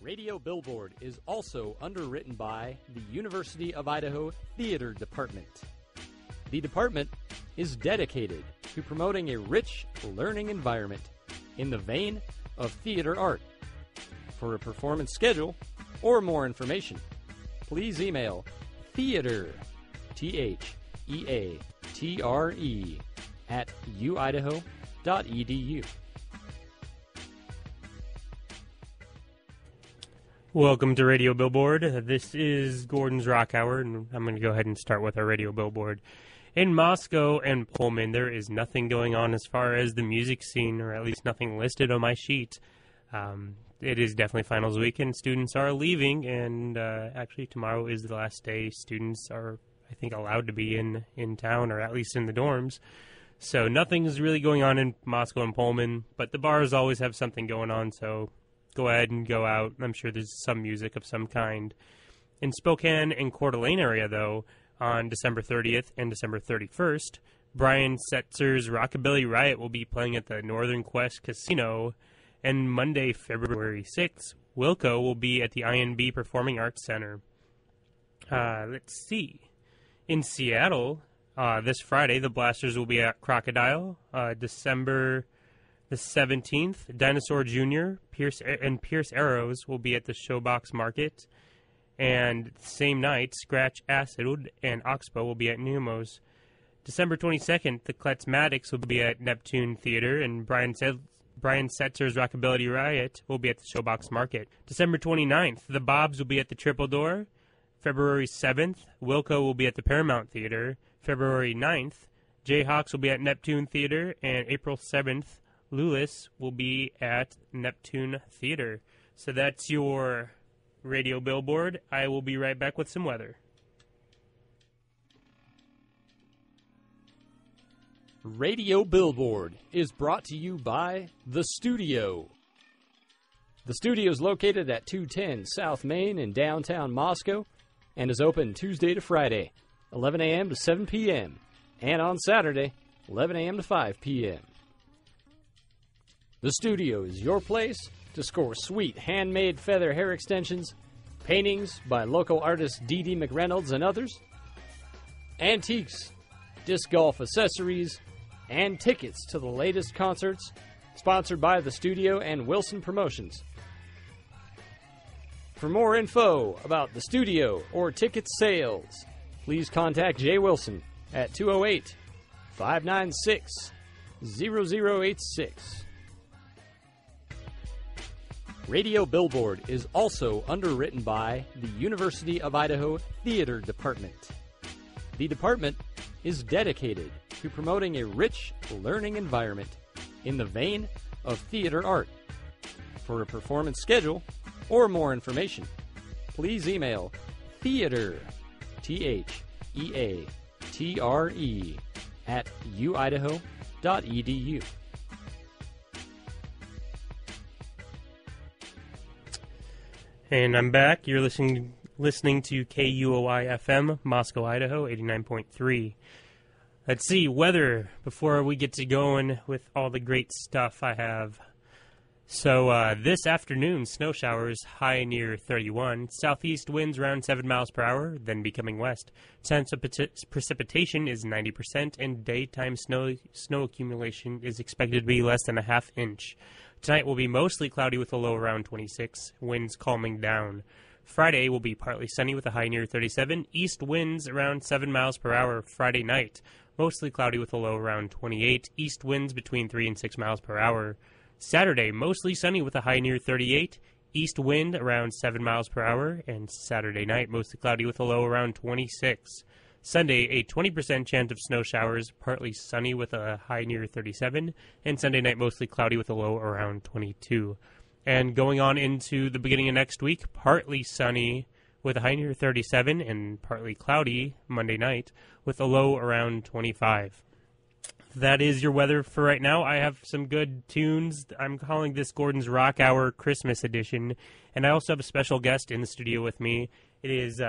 Radio Billboard is also underwritten by the University of Idaho Theater Department. The department is dedicated to promoting a rich learning environment in the vein of theater art. For a performance schedule or more information, please email theater, THEATRE, at uidaho.edu. Welcome to Radio Billboard. This is Gordon's Rock Hour, and I'm going to go ahead and start with our Radio Billboard. In Moscow and Pullman, there is nothing going on as far as the music scene, or at least nothing listed on my sheet. It is definitely finals week, and students are leaving, and actually tomorrow is the last day students are, I think, allowed to be in town, or at least in the dorms. So nothing's really going on in Moscow and Pullman, but the bars always have something going on, so go ahead and go out. I'm sure there's some music of some kind. In Spokane and Coeur d'Alene area, though, on December 30th and December 31st, Brian Setzer's Rockabilly Riot will be playing at the Northern Quest Casino. And Monday, February 6th, Wilco will be at the INB Performing Arts Center. Let's see. In Seattle, this Friday, the Blasters will be at Crocodile. December the 17th, Dinosaur Jr. Pierce Arrows will be at the Showbox Market. And same night, Scratch Acid and Oxbow will be at Neumos. December 22nd, the Kletsmatics will be at Neptune Theater, and Brian Setzer's Rockabilly Riot will be at the Showbox Market. December 29th, the Bobs will be at the Triple Door. February 7th, Wilco will be at the Paramount Theater. February 9th, Jayhawks will be at Neptune Theater. And April 7th, Lewis will be at Neptune Theater. So that's your Radio Billboard. I will be right back with some weather. Radio Billboard is brought to you by The Studio. The Studio is located at 210 South Main in downtown Moscow and is open Tuesday to Friday, 11 a.m. to 7 p.m., and on Saturday, 11 a.m. to 5 p.m. The Studio is your place to score sweet handmade feather hair extensions, paintings by local artist Dee McReynolds and others, antiques, disc golf accessories, and tickets to the latest concerts, sponsored by The Studio and Wilson Promotions. For more info about The Studio or ticket sales, please contact Jay Wilson at 208-596-0086. Radio Billboard is also underwritten by the University of Idaho Theater Department. The department is dedicated to promoting a rich learning environment in the vein of theater art. For a performance schedule or more information, please email theater, THEATRE, at uidaho.edu. And I'm back. You're listening to KUOI-FM, Moscow, Idaho, 89.3. Let's see, weather, before we get to going with all the great stuff I have. So this afternoon, snow showers, high near 31. Southeast winds around 7 miles per hour, then becoming west. Chance of precipitation is 90%, and daytime snow accumulation is expected to be less than a half inch. Tonight will be mostly cloudy with a low around 26, winds calming down. Friday will be partly sunny with a high near 37, east winds around 7 miles per hour Friday night. Mostly cloudy with a low around 28, east winds between 3 and 6 miles per hour. Saturday, mostly sunny with a high near 38, east wind around 7 miles per hour, and Saturday night, mostly cloudy with a low around 26. Sunday, a 20% chance of snow showers, partly sunny with a high near 37, and Sunday night mostly cloudy with a low around 22. And going on into the beginning of next week, partly sunny with a high near 37 and partly cloudy Monday night with a low around 25. That is your weather for right now. I have some good tunes. I'm calling this Gordon's Rock Hour Christmas edition, and I also have a special guest in the studio with me. It is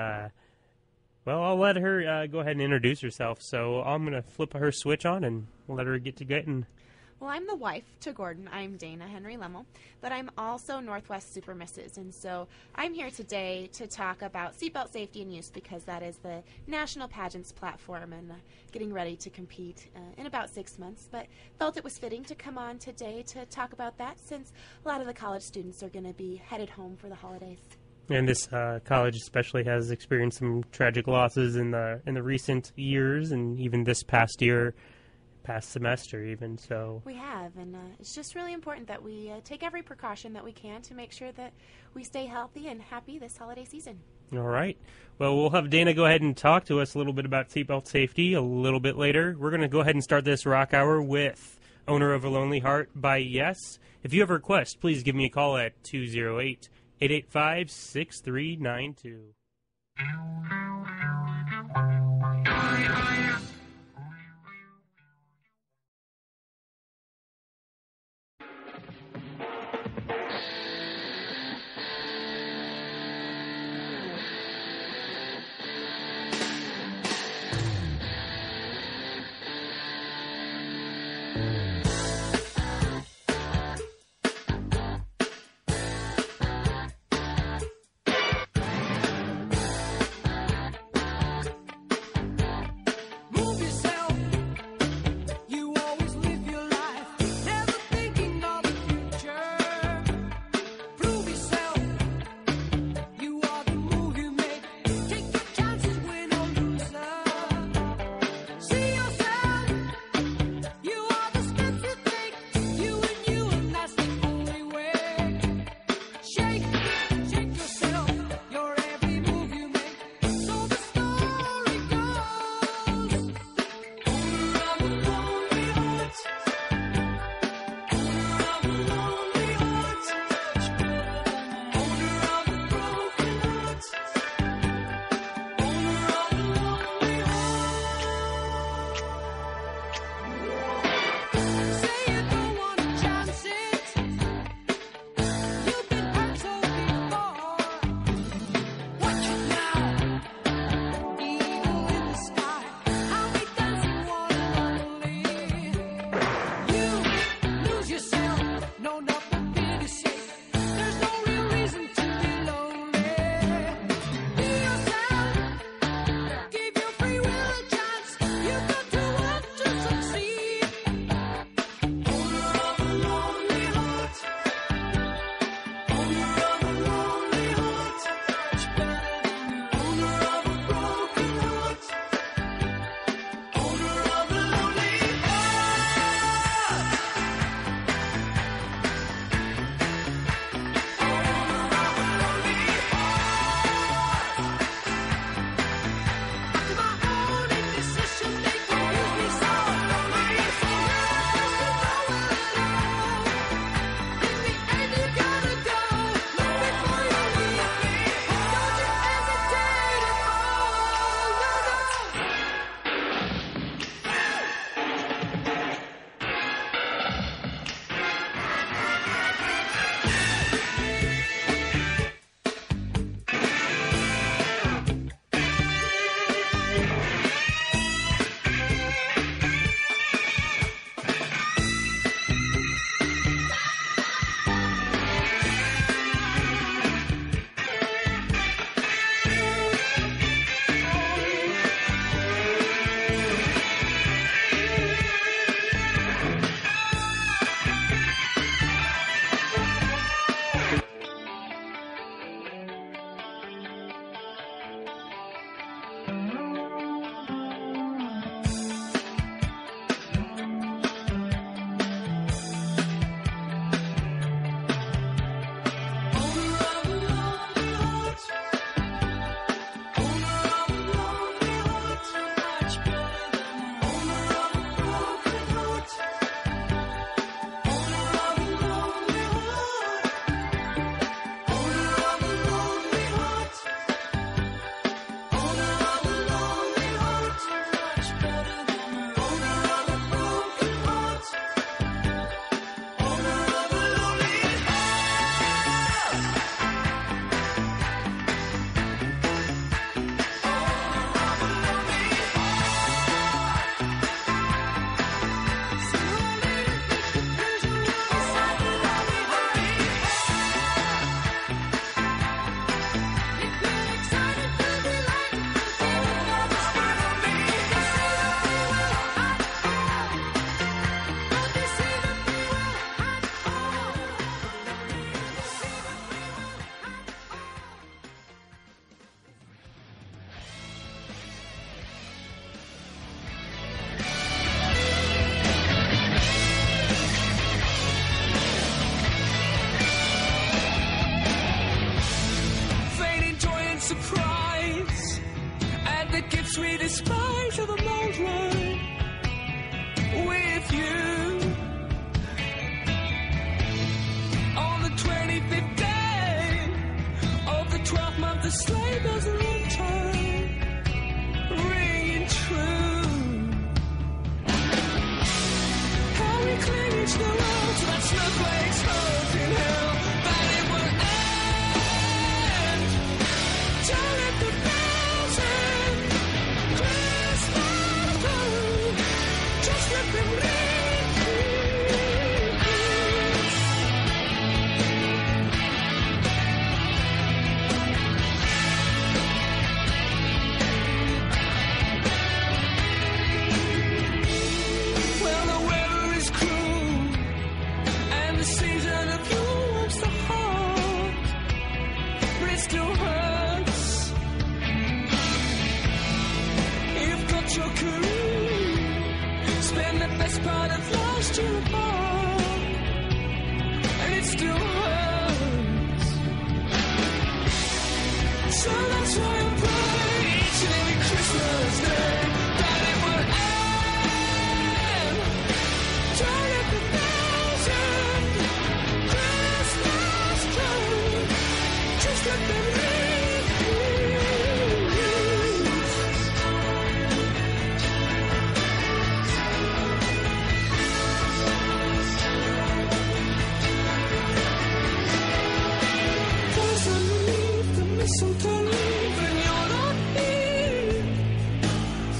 well, I'll let her go ahead and introduce herself. So I'm going to flip her switch on and let her get to getting. Well, I'm the wife to Gordon. I'm Dana Henry Lemmel, but I'm also Northwest Super Mrs. And so I'm here today to talk about seatbelt safety and use because that is the national pageants platform and getting ready to compete in about 6 months. But felt it was fitting to come on today to talk about that since a lot of the college students are going to be headed home for the holidays. And this college especially has experienced some tragic losses in the recent years, and even this past semester even. So we have, and it's just really important that we take every precaution that we can to make sure that we stay healthy and happy this holiday season. All right. Well, we'll have Dana go ahead and talk to us a little bit about seatbelt safety a little bit later. We're going to go ahead and start this rock hour with Owner of a Lonely Heart by Yes. If you have a request, please give me a call at 208-885-6392. the sleigh bells are on time, ringing true. How we cling each the world to that snowflake's hope in hell, that it will end. Don't let the bells ring, Christmas time, just let them ring. Well, the weather is cruel, and the season of yule warms the heart, but it still hurts. You've got your career, spend the best part of last year apart, and it still hurts. So that's why I'm praying each and every Christmas day that it will end. Don't let the bells ring, Christmas time, just let them ring. There's underneath the mistletoe, and you're not here.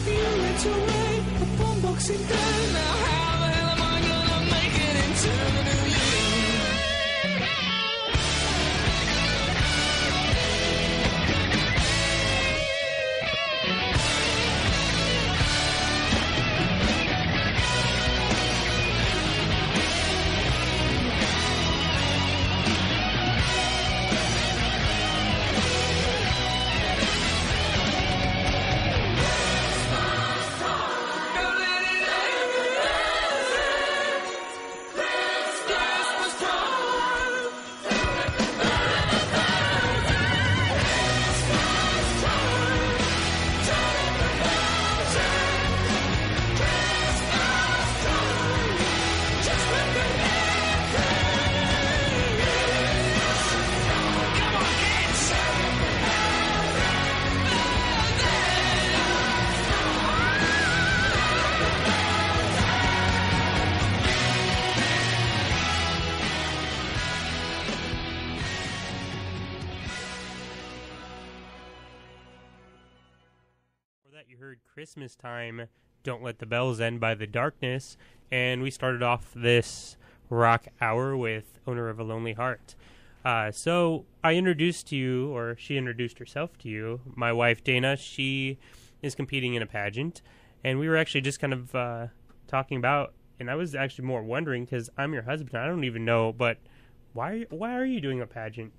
You went away upon Boxing Day. Now how the hell am I gonna make it into the new year? Don't let it end. Christmas time. Just let them come on, kids. For that, you heard Christmas Time, Don't Let the Bells End by The Darkness, and we started off this rock hour with Owner of a Lonely Heart. So I introduced you, or she introduced herself to you, my wife Dana. She is competing in a pageant, and we were actually just kind of talking about, and I was actually more wondering, because I'm your husband, I don't even know, but why are you doing a pageant?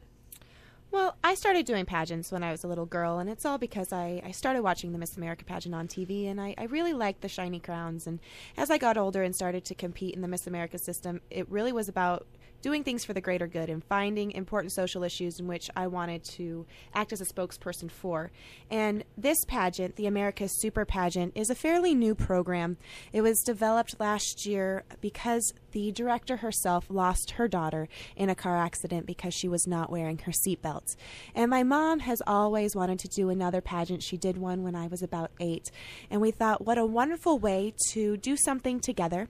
Well, I started doing pageants when I was a little girl, and it's all because I started watching the Miss America pageant on TV, and I really liked the shiny crowns. And as I got older and started to compete in the Miss America system, it really was about doing things for the greater good and finding important social issues in which I wanted to act as a spokesperson for. And this pageant, the America's Super Pageant, is a fairly new program. It was developed last year because the director herself lost her daughter in a car accident because she was not wearing her seatbelt. And my mom has always wanted to do another pageant. She did one when I was about 8. And we thought, what a wonderful way to do something together,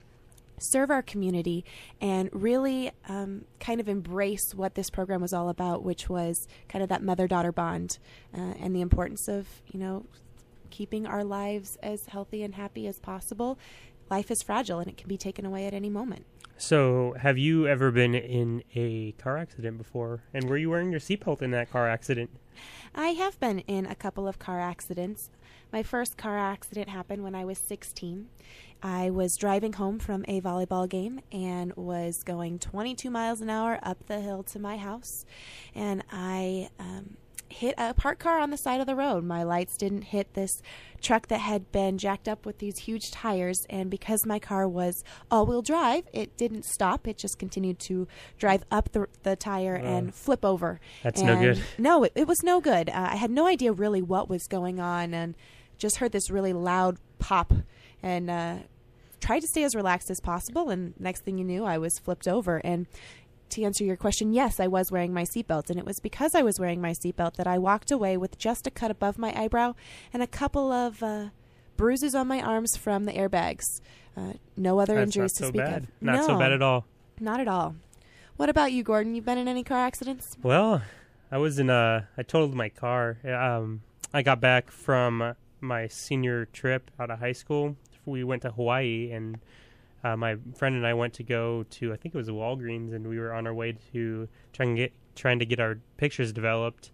serve our community, and really kind of embrace what this program was all about, which was kind of that mother-daughter bond and the importance of, keeping our lives as healthy and happy as possible. Life is fragile, and it can be taken away at any moment. So, have you ever been in a car accident before? And were you wearing your seatbelt in that car accident? I have been in a couple of car accidents. My first car accident happened when I was 16. I was driving home from a volleyball game and was going 22 miles an hour up the hill to my house. And I hit a parked car on the side of the road. My lights didn't hit this truck that had been jacked up with these huge tires, and because my car was all-wheel drive, it didn't stop. It just continued to drive up the tire and flip over. That's no good. No, it was no good. I had no idea really what was going on, and just heard this really loud pop, and tried to stay as relaxed as possible, and next thing you knew, I was flipped over. And to answer your question, yes, I was wearing my seatbelt, and it was because I was wearing my seatbelt that I walked away with just a cut above my eyebrow and a couple of bruises on my arms from the airbags. No other injuries to speak of. Not so bad at all. Not at all. What about you, Gordon? You been in any car accidents? Well, I was I totaled my car. I got back from my senior trip out of high school. We went to Hawaii, and my friend and I went to go to, I think it was a Walgreens, and we were on our way to trying to get our pictures developed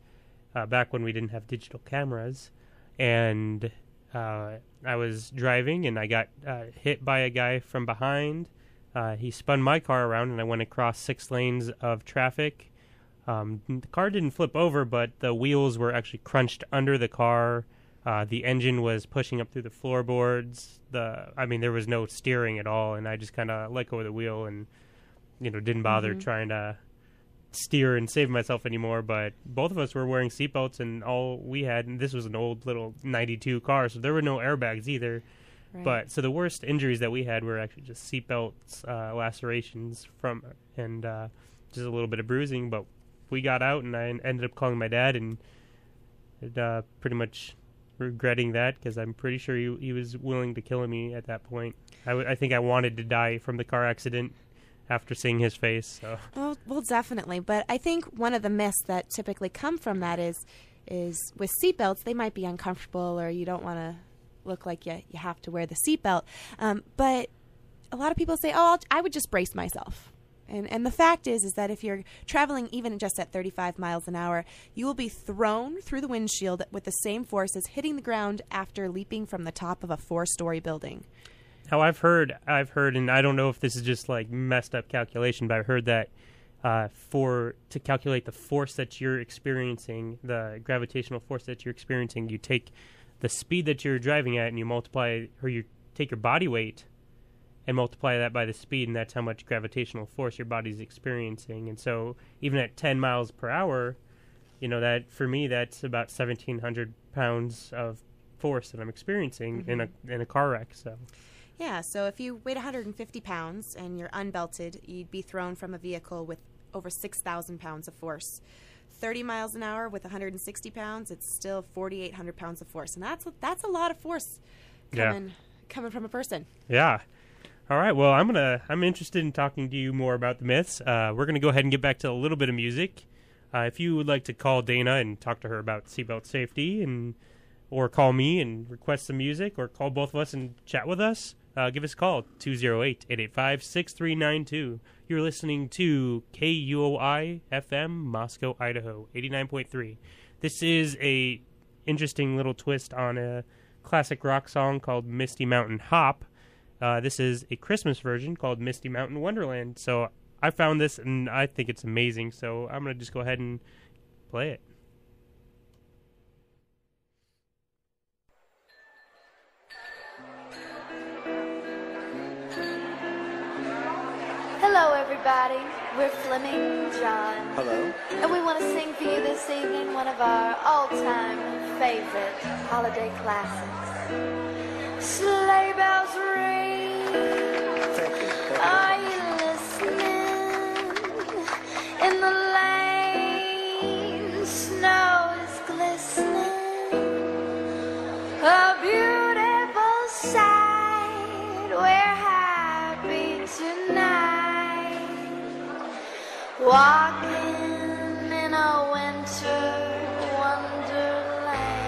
back when we didn't have digital cameras. And I was driving, and I got hit by a guy from behind. He spun my car around, and I went across 6 lanes of traffic. The car didn't flip over, but the wheels were actually crunched under the car. The engine was pushing up through the floorboards. There was no steering at all, and I just kind of let go of the wheel and, didn't bother trying to steer and save myself anymore. But both of us were wearing seatbelts, and all we had, and this was an old little 92 car, so there were no airbags either. Right. But so the worst injuries that we had were actually just seatbelts, lacerations and just a little bit of bruising. But we got out, and I ended up calling my dad, and pretty much regretting that, because I'm pretty sure he was willing to kill me at that point. I think I wanted to die from the car accident after seeing his face. So. Well, definitely. But I think one of the myths that typically come from that is with seatbelts, they might be uncomfortable, or you don't want to look like you have to wear the seatbelt. But a lot of people say, I would just brace myself. And the fact is that if you're traveling even just at 35 miles an hour, you will be thrown through the windshield with the same force as hitting the ground after leaping from the top of a 4-story building. Now, I've heard, and I don't know if this is just like messed up calculation, but I've heard that to calculate the force that you're experiencing, the gravitational force that you're experiencing, you take the speed that you're driving at and you take your body weight and multiply that by the speed, and that's how much gravitational force your body's experiencing. And so even at 10 miles per hour, that for me, that's about 1,700 pounds of force that I'm experiencing in a car wreck. So. Yeah, so if you weighed 150 pounds and you're unbelted, you'd be thrown from a vehicle with over 6,000 pounds of force. 30 miles an hour with 160 pounds, it's still 4,800 pounds of force. And that's a lot of force coming from a person. Yeah. All right, well, I'm interested in talking to you more about the myths. We're going to go ahead and get back to a little bit of music. If you would like to call Dana and talk to her about seatbelt safety, or call me and request some music, or call both of us and chat with us, give us a call, 208-885-6392. You're listening to KUOI-FM, Moscow, Idaho, 89.3. This is a interesting little twist on a classic rock song called Misty Mountain Hop. This is a Christmas version called Misty Mountain Wonderland. So I found this, and I think it's amazing. So I'm going to just go ahead and play it. Hello, everybody. We're Fleming John. Hello. And we want to sing for you this evening one of our all-time favorite holiday classics. Sleigh bells ring. Thank you. Are you listening? In the lane, snow is glistening. A beautiful sight. We're happy tonight. Walking in a winter wonderland.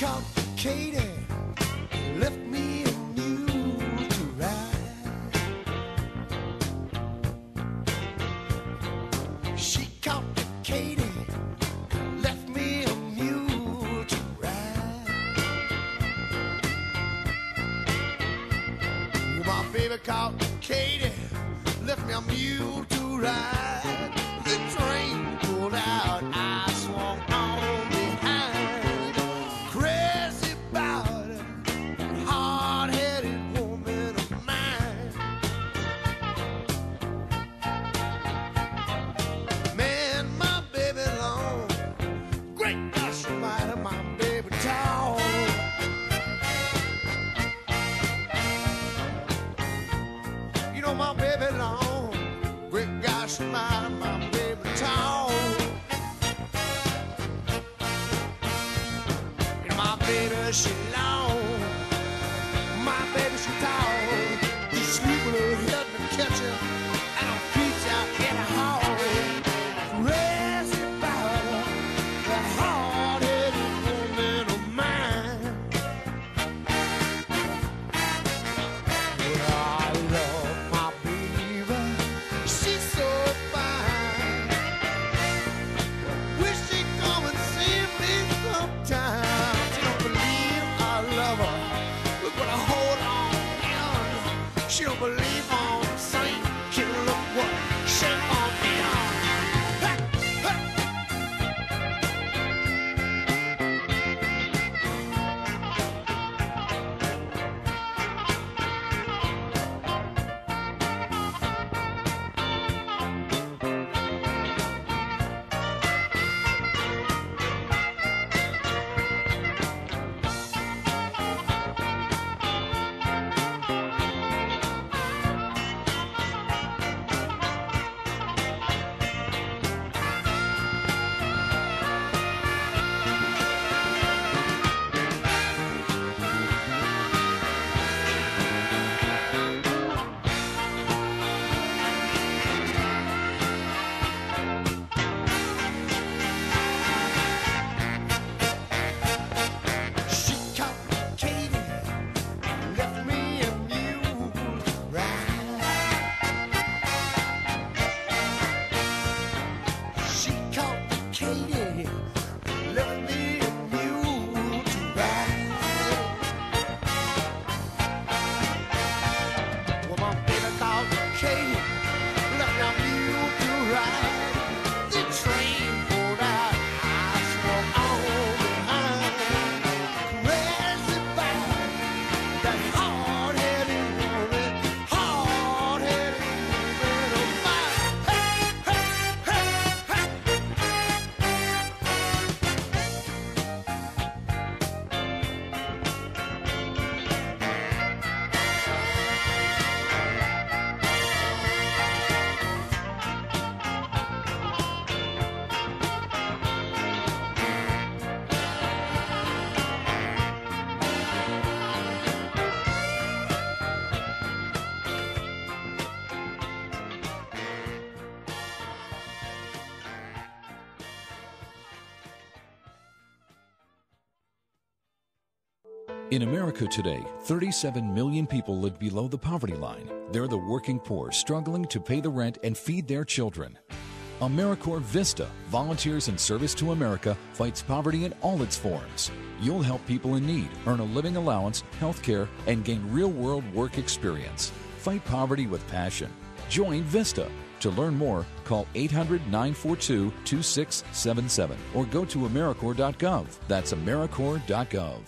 complicated, left me a mule to ride. She complicated, left me a mule to ride. My baby complicated, left me a mule to ride. The train pulled out, I swung on behind. Crazy about it, hard-headed woman of mine. Man, my baby long, great gosh almighty, my baby tall. You know my baby long, great gosh almighty, my baby tall. And my baby she long, my baby she tall. You sleep with her head in the kitchen and her feet out in the hall. Crazy about her, that hard-headed woman of mine. Well, I love my baby, she's so fine. Wish she'd come and see me sometime. She don't believe I love her. Look what I hold on in. She don't believe I'm a saint. Kid, look what shape I'm in. Hey, hey. She complicated, left me a mule to ride. She complicated, left me a mule to ride. Well, my baby complicated, left me a mule to ride. The train pulled out, I swung on behind. Crazy about that hard-headed woman of mine. Hey, hey, hey, hey. In America today, 37 million people live below the poverty line. They're the working poor struggling to pay the rent and feed their children. AmeriCorps Vista, Volunteers in Service to America, fights poverty in all its forms. You'll help people in need, earn a living allowance, health care, and gain real-world work experience. Fight poverty with passion. Join Vista. To learn more, call 800-942-2677 or go to AmeriCorps.gov. That's AmeriCorps.gov.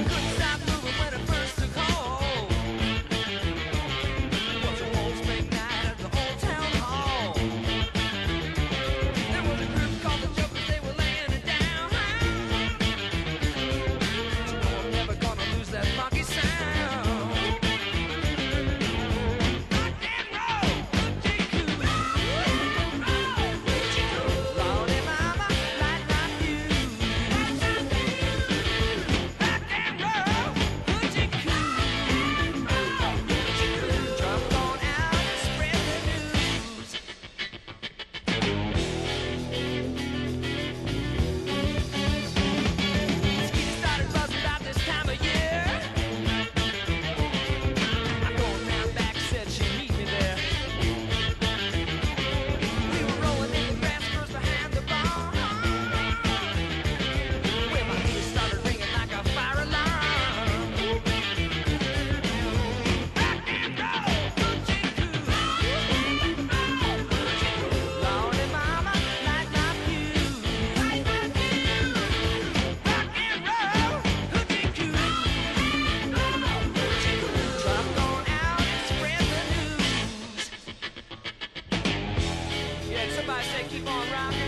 Couldn't stop moving when it first took hold. It was a wolf's big night at the old town hall. Somebody say keep on rocking.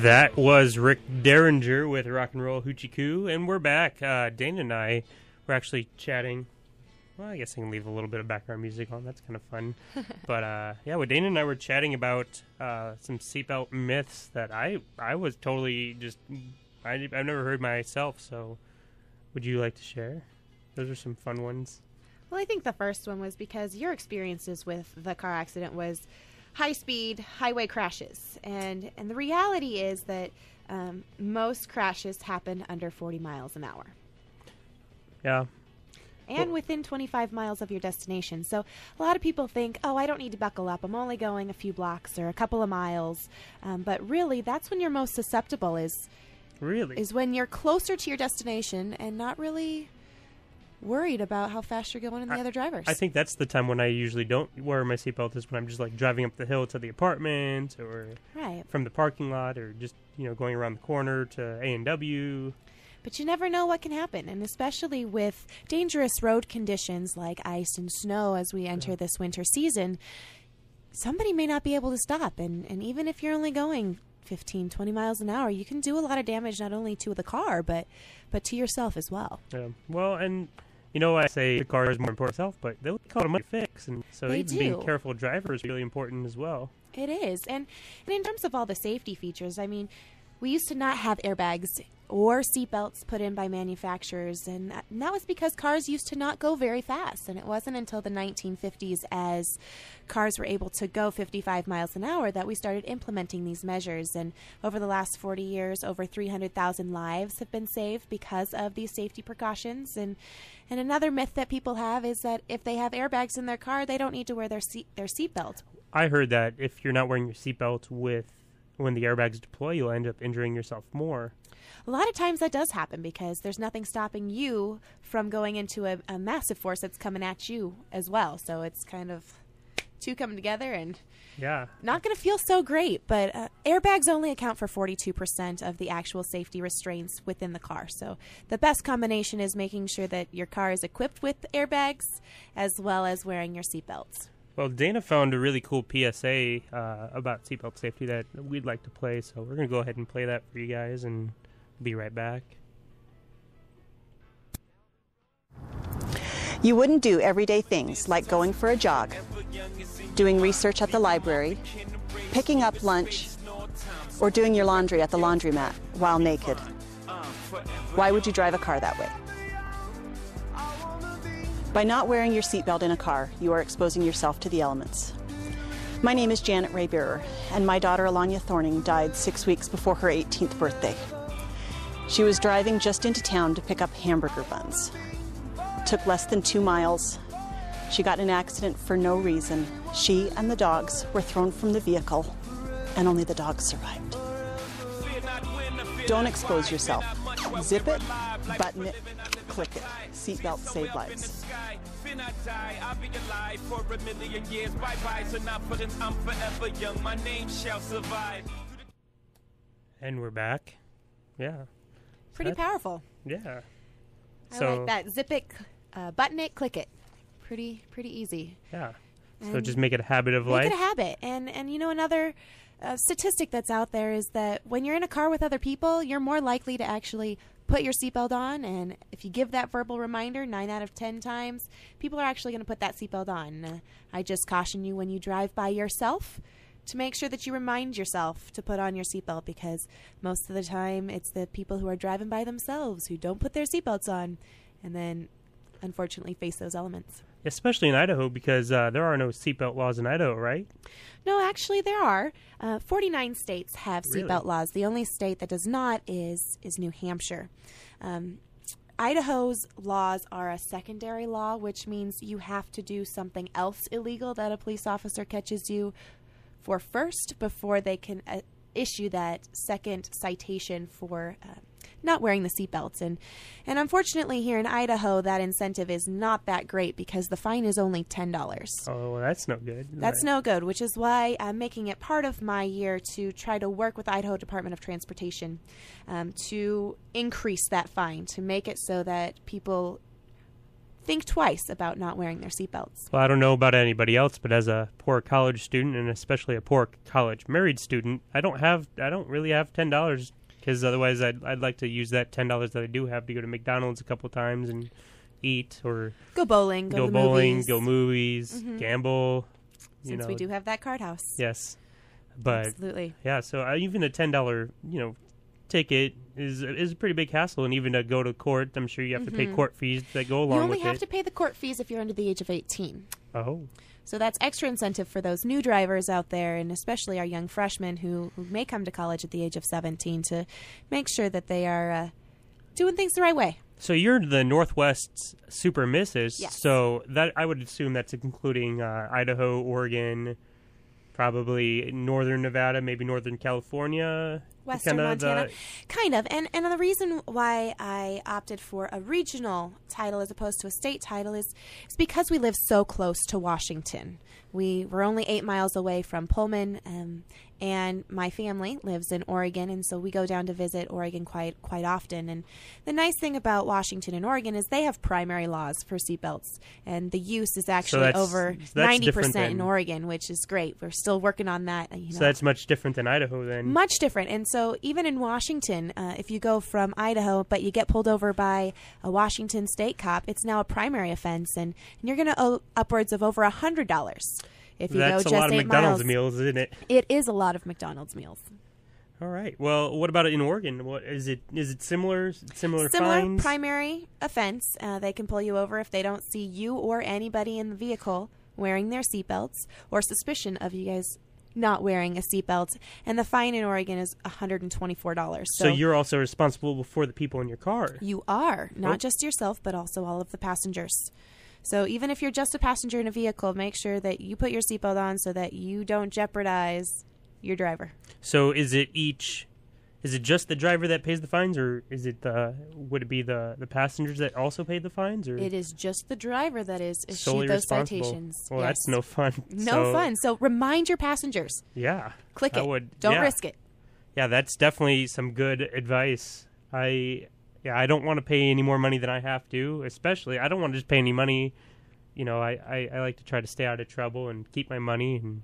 That was Rick Derringer with Rock and Roll Hoochie Coo, and we're back. Dana and I were actually chatting. Well, I guess I can leave a little bit of background music on. That's kind of fun. But, yeah, well, Dana and I were chatting about some seatbelt myths that I was totally just... I've never heard myself, so would you like to share? Those are some fun ones. Well, I think the first one was because your experiences with the car accident was high-speed highway crashes. And the reality is that most crashes happen under 40 miles an hour. Yeah. And within 25 miles of your destination. So a lot of people think, oh, I don't need to buckle up. I'm only going a few blocks or a couple of miles. But really, that's when you're most susceptible is when you're closer to your destination and not really worried about how fast you're going in the other drivers. I think that's the time when I usually don't wear my seatbelt is when I'm just like driving up the hill to the apartment or from the parking lot or just, going around the corner to A&W. But you never know what can happen, and especially with dangerous road conditions like ice and snow as we enter this winter season, somebody may not be able to stop. And even if you're only going 15, 20 miles an hour, you can do a lot of damage not only to the car, but to yourself as well. Yeah. Well, and I say the car is more important than itself, but they call it a money fix, and so even being a careful driver is really important as well. It is, and in terms of all the safety features, I mean, we used to not have airbags or seatbelts put in by manufacturers, and that was because cars used to not go very fast, and it wasn't until the 1950s as cars were able to go 55 miles an hour that we started implementing these measures, and over the last 40 years, over 300,000 lives have been saved because of these safety precautions, and another myth that people have is that if they have airbags in their car, they don't need to wear their seatbelt. I heard that if you're not wearing your seatbelt when the airbags deploy, you'll end up injuring yourself more. A lot of times that does happen because there's nothing stopping you from going into a massive force that's coming at you as well. So it's kind of two coming together and not going to feel so great. But airbags only account for 42% of the actual safety restraints within the car. So the best combination is making sure that your car is equipped with airbags as well as wearing your seatbelts. Well, Dana found a really cool PSA about seatbelt safety that we'd like to play, so we're going to go ahead and play that for you guys and be right back. You wouldn't do everyday things like going for a jog, doing research at the library, picking up lunch, or doing your laundry at the laundromat while naked. Why would you drive a car that way? By not wearing your seatbelt in a car, you are exposing yourself to the elements. My name is Janet Raybearer, and my daughter Alanya Thorning died 6 weeks before her 18th birthday. She was driving just into town to pick up hamburger buns. Took less than 2 miles. She got in an accident for no reason. She and the dogs were thrown from the vehicle, and only the dogs survived. Don't expose yourself. Zip it, button it, click it. Seatbelt save lives. And we're back. Yeah. Pretty powerful. Yeah. I like that. Zip it, button it, click it. Pretty easy. Yeah. So And just make it a habit of life. Make it a habit. And you know, another statistic that's out there is that when you're in a car with other people, you're more likely to actually put your seatbelt on. And if you give that verbal reminder 9 out of 10 times, people are actually going to put that seatbelt on. I just caution you when you drive by yourself to make sure that you remind yourself to put on your seatbelt, because most of the time it's the people who are driving by themselves who don't put their seatbelts on and then unfortunately face those elements. Especially in Idaho, because there are no seatbelt laws in Idaho, right? No, actually there are. 49 states have Really? seatbelt laws. The only state that does not is New Hampshire. Idaho's laws are a secondary law, which means you have to do something else illegal that a police officer catches you for first before they can issue that second citation for not wearing the seatbelts. And unfortunately here in Idaho, that incentive is not that great because the fine is only $10. Oh, well, that's no good. That's no good, which is why I'm making it part of my year to try to work with the Idaho Department of Transportation to increase that fine, to make it so that people think twice about not wearing their seatbelts. Well, I don't know about anybody else, but as a poor college student, and especially a poor college married student, I don't really have $10, because otherwise I'd like to use that $10 that I do have to go to McDonald's a couple times and eat, or go bowling, go movies, gamble. Since we do have that card house. Yes, but absolutely, yeah. So even a $10 ticket is a pretty big hassle, and even to go to court, I'm sure you have to pay court fees that go along with it. You only have to pay the court fees if you're under the age of 18. Oh. So that's extra incentive for those new drivers out there, and especially our young freshmen who may come to college at the age of 17, to make sure that they are doing things the right way. So you're the Northwest Super Misses. Yes. So that I would assume that's including Idaho, Oregon, probably northern Nevada, maybe northern California. Western Montana, kind of. And the reason why I opted for a regional title as opposed to a state title is because we live so close to Washington. We're only 8 miles away from Pullman, and my family lives in Oregon, and so we go down to visit Oregon quite often. And the nice thing about Washington and Oregon is they have primary laws for seatbelts, and the use is actually over 90% in Oregon, which is great. We're still working on that. So that's much different than Idaho then? Much different. And so even in Washington, if you go from Idaho, but you get pulled over by a Washington state cop, it's now a primary offense, and you're going to owe upwards of over $100 if you go just 8 miles. That's a lot of McDonald's meals, isn't it? It is a lot of McDonald's meals. All right. Well, what about in Oregon? What is it? Is it similar fines? Primary offense. They can pull you over if they don't see you or anybody in the vehicle wearing their seatbelts, or suspicion of you guys not wearing a seatbelt, and the fine in Oregon is $124. So you're also responsible for the people in your car. You are, not just yourself, but also all of the passengers. So even if you're just a passenger in a vehicle, make sure that you put your seatbelt on so that you don't jeopardize your driver. So is it just the driver that pays the fines, or is it would it be the passengers that also pay the fines? Or it is just the driver that is solely issued those responsible. citations. Well, yes. That's no fun. No fun. So remind your passengers. Yeah. Click it. Don't risk it. Yeah, that's definitely some good advice. I don't want to pay any more money than I have to, especially I don't want to just pay any money. I like to try to stay out of trouble and keep my money, and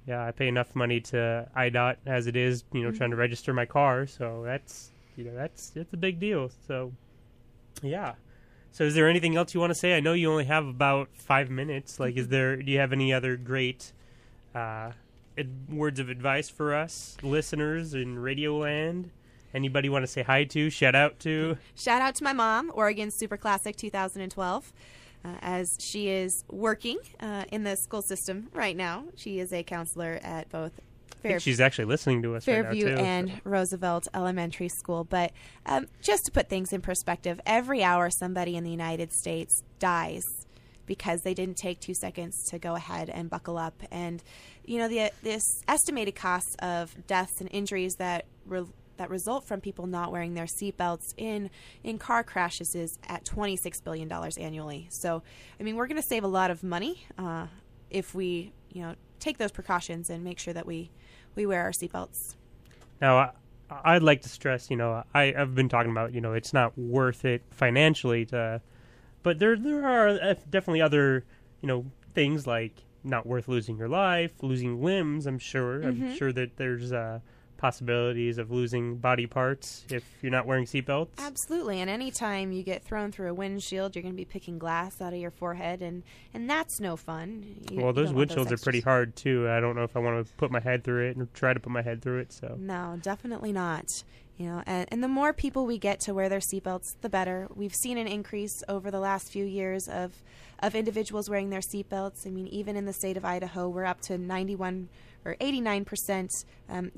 yeah, I pay enough money to IDOT as it is, trying to register my car, so that's a big deal. So yeah. So is there anything else you want to say? I know you only have about 5 minutes. Like, do you have any other great words of advice for us listeners in Radio Land? Anybody want to say hi to, shout out to? Shout out to my mom, Oregon Super Classic 2012. as she is working in the school system right now. She is a counselor at both I think she's actually listening to us Fairview right now, too. and Roosevelt Elementary School. But just to put things in perspective, every hour somebody in the United States dies because they didn't take 2 seconds to go ahead and buckle up. And, you know, this estimated cost of deaths and injuries that result from people not wearing their seatbelts in car crashes is at $26 billion annually. So, I mean, we're going to save a lot of money if we, you know, take those precautions and make sure that we wear our seatbelts. Now, I'd like to stress, you know, I've been talking about, you know, it's not worth it financially but there are definitely other, you know, things like not worth losing your life, losing limbs, I'm sure. Mm-hmm. I'm sure that there's possibilities of losing body parts if you're not wearing seatbelts. Absolutely, and anytime you get thrown through a windshield, you're going to be picking glass out of your forehead, and that's no fun. Well, those windshields are pretty hard, too. I don't know if I want to put my head through it and try to put my head through it. So no, definitely not. You know, and the more people we get to wear their seatbelts, the better. We've seen an increase over the last few years of individuals wearing their seatbelts. I mean, even in the state of Idaho, we're up to 91 or 89%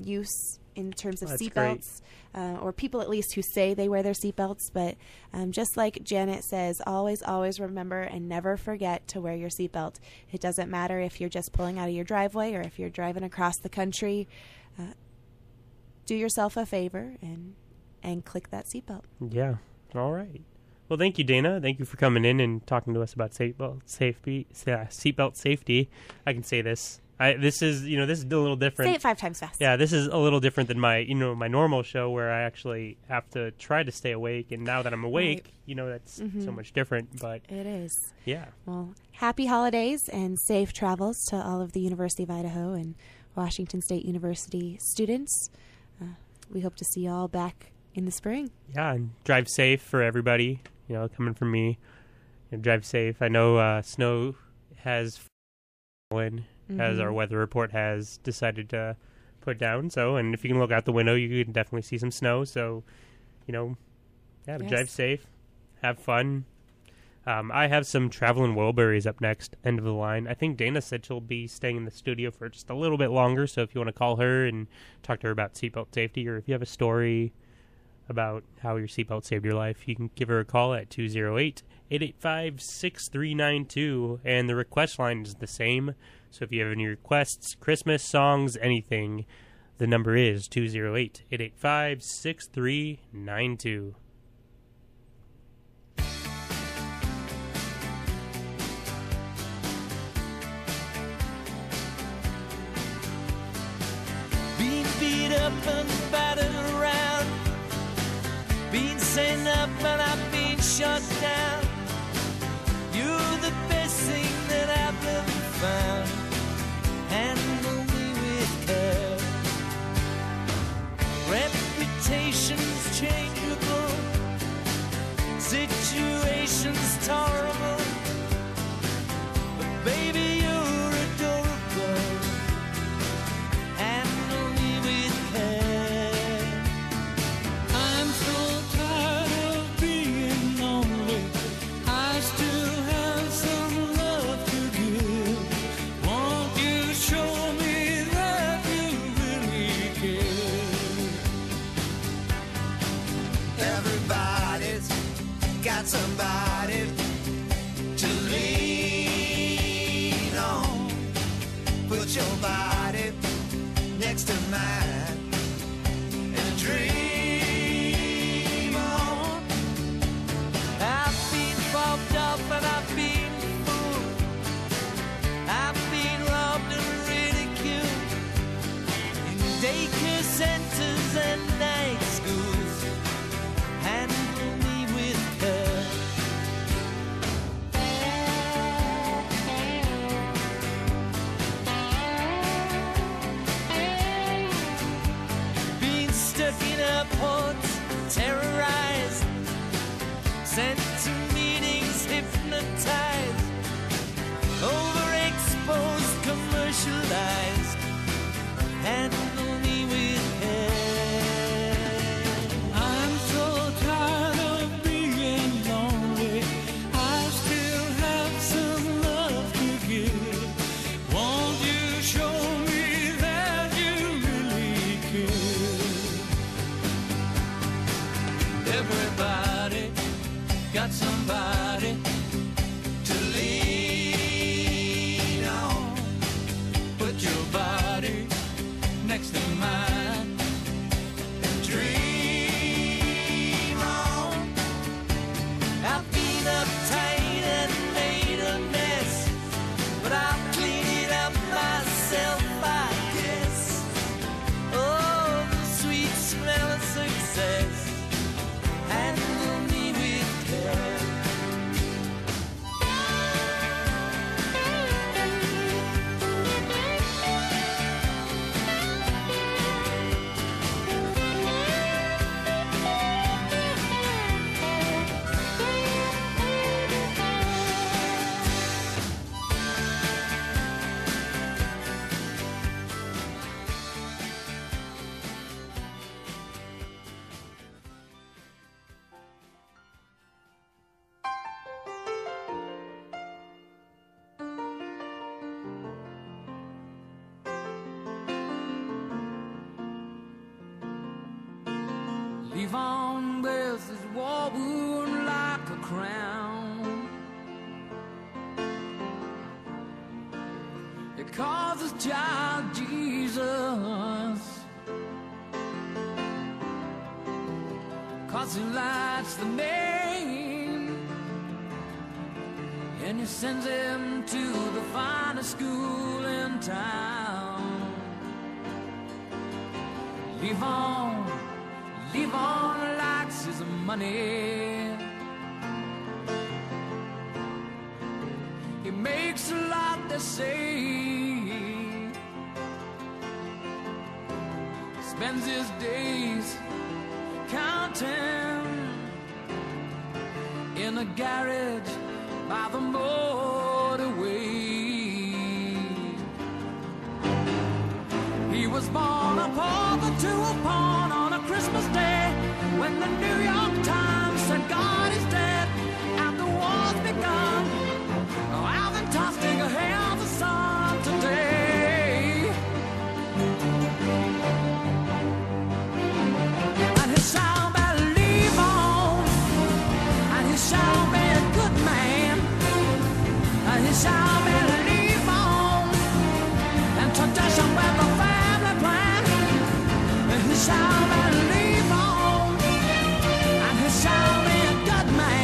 use in terms of seatbelts, or people at least who say they wear their seatbelts. But just like Janet says, always, always remember and never forget to wear your seatbelt. It doesn't matter if you're just pulling out of your driveway or if you're driving across the country. Do yourself a favor and click that seatbelt. Yeah. All right. Well, thank you, Dana. Thank you for coming in and talking to us about seatbelt safety. I can say this. This is a little different. Say it 5 times fast. Yeah, this is a little different than my normal show where I actually have to try to stay awake. And now that I'm awake, right. That's so much different. But it is. Yeah. Well, happy holidays and safe travels to all of the University of Idaho and Washington State University students. We hope to see you all back in the spring. Yeah, and drive safe for everybody. Coming from me, drive safe. I know snow has fallen, as our weather report has decided to put down. So, and if you can look out the window, you can definitely see some snow. So, Yes. Drive safe, have fun. I have some Traveling Wilburys up next, end of the line. I think Dana said she'll be staying in the studio for just a little bit longer, so if you want to call her and talk to her about seatbelt safety, or if you have a story about how your seatbelt saved your life, you can give her a call at 208-885-6392, and the request line is the same. So if you have any requests, Christmas songs, anything, the number is 208-885-6392. Up and battered around, been sent up and I've been shut down. You're the best thing that I've ever found. Handle me with care. Reputation's changeable, situation's tolerable, but baby you're adorable. Somebody to lean on. Put your body next to mine and dream on. I've been bumped up and I've been fooled. I've been robbed and ridiculed in daycare centers and night schools. Handle me with care. Airports, terrorized, sent to meetings, hypnotized, overexposed, commercialized. Handle me with care. I'm so tired of being lonely. I still have leave on with his war wound like a crown. He calls his child Jesus, 'cause he likes the name, and he sends him to the finest school in town. Leave on likes his money. He makes a lot, they say. Spends his days counting in a garage by the motorway. He was born a pauper to a pawn on a Christmas day, when the New York Times said God is dead and the war's begun. Oh, Alvin Tostinger hails the sun today, and he shall believe on, and he shall be a good man, and he shall believe on, and tradition with the family plan, and he shall believe on, and he shall be a good man.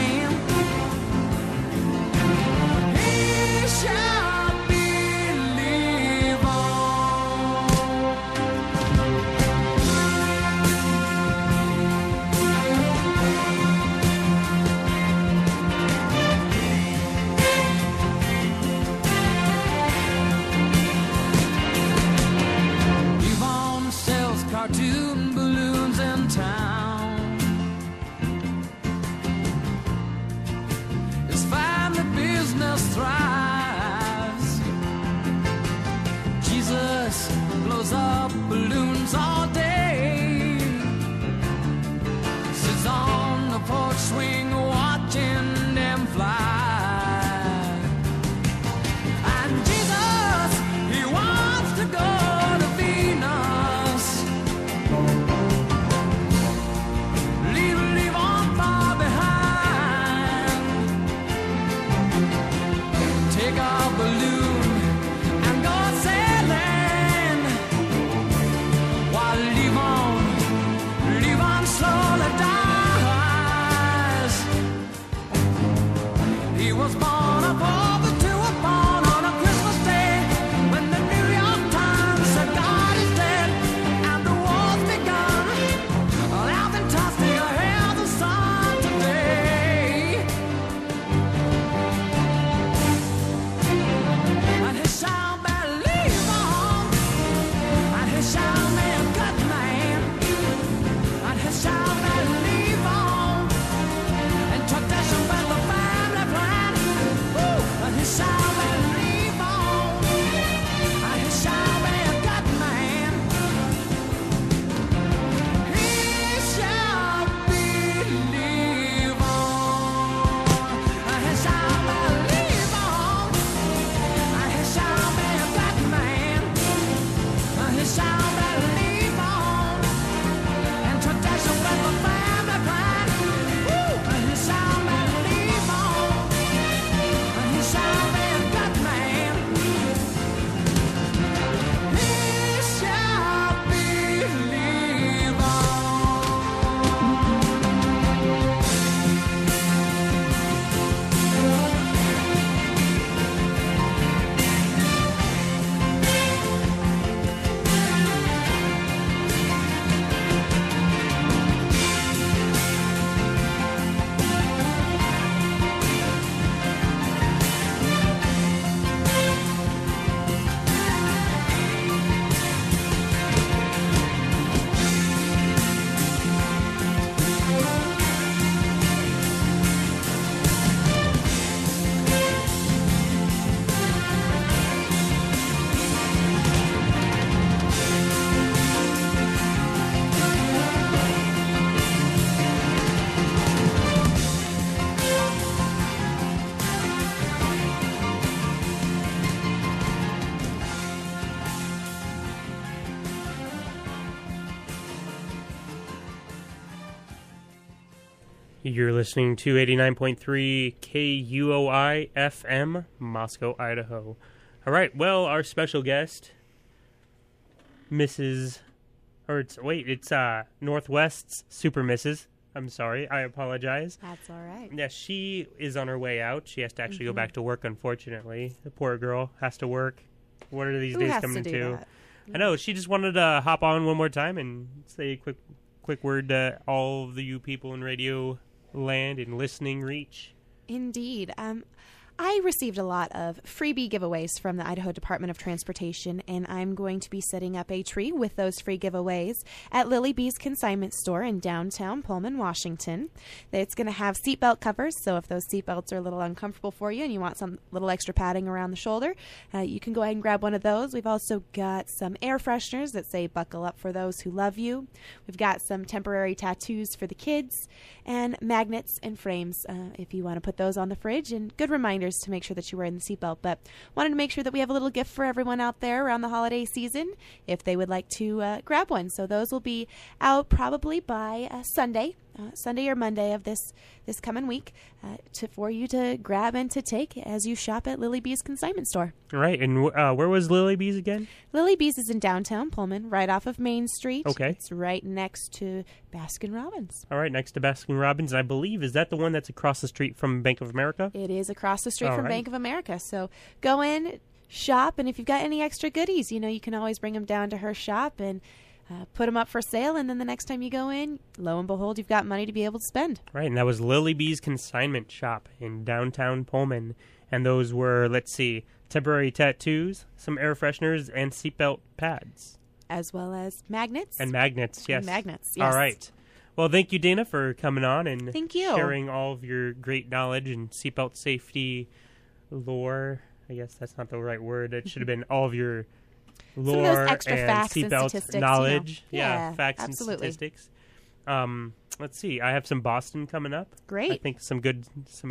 You're listening to 89.3 KUOI FM, Moscow, Idaho. All right, well, our special guest, it's Northwest's Super Mrs. I'm sorry, I apologize. That's all right. Yeah, she is on her way out. She has to actually go back to work, unfortunately. The poor girl has to work. What are these days coming to? I know, she just wanted to hop on one more time and say a quick word to all of you people in radio land and listening reach. Indeed. I received a lot of freebie giveaways from the Idaho Department of Transportation, and I'm going to be setting up a tree with those free giveaways at Lily B's Consignment Store in downtown Pullman, Washington. It's going to have seatbelt covers, so if those seatbelts are a little uncomfortable for you and you want some little extra padding around the shoulder, you can go ahead and grab one of those. We've also got some air fresheners that say buckle up for those who love you. We've got some temporary tattoos for the kids and magnets and frames if you want to put those on the fridge, and good reminders to make sure that you're wearing the seatbelt. But wanted to make sure that we have a little gift for everyone out there around the holiday season if they would like to grab one. So those will be out probably by Sunday or Monday of this coming week for you to grab and to take as you shop at Lily B's Consignment Store. Right, and where was Lily B's again? Lily B's is in downtown Pullman, right off of Main Street. Okay. It's right next to Baskin-Robbins. All right, next to Baskin-Robbins. I believe, is that the one that's across the street from Bank of America? It is across the street All from right. Bank of America. So go in, shop, and if you've got any extra goodies, you can always bring them down to her shop and put them up for sale, and then the next time you go in, lo and behold, you've got money to be able to spend. Right, and that was Lily B's Consignment Shop in downtown Pullman. And those were, let's see, temporary tattoos, some air fresheners, and seatbelt pads. As well as magnets. And magnets, yes. And magnets, yes. All right. Well, thank you, Dana, for coming on and Thank you. sharing all of your great knowledge and seatbelt safety lore. I guess that's not the right word. It should have been all of your lore Some of those extra and facts and seatbelt statistics, knowledge. Yeah, facts absolutely. and statistics. Let's see. I have some Boston coming up. Great. I think some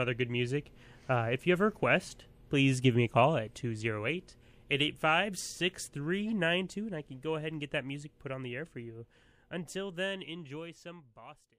other good music. If you have a request, please give me a call at 208-885-6392, and I can go ahead and get that music put on the air for you. Until then, enjoy some Boston.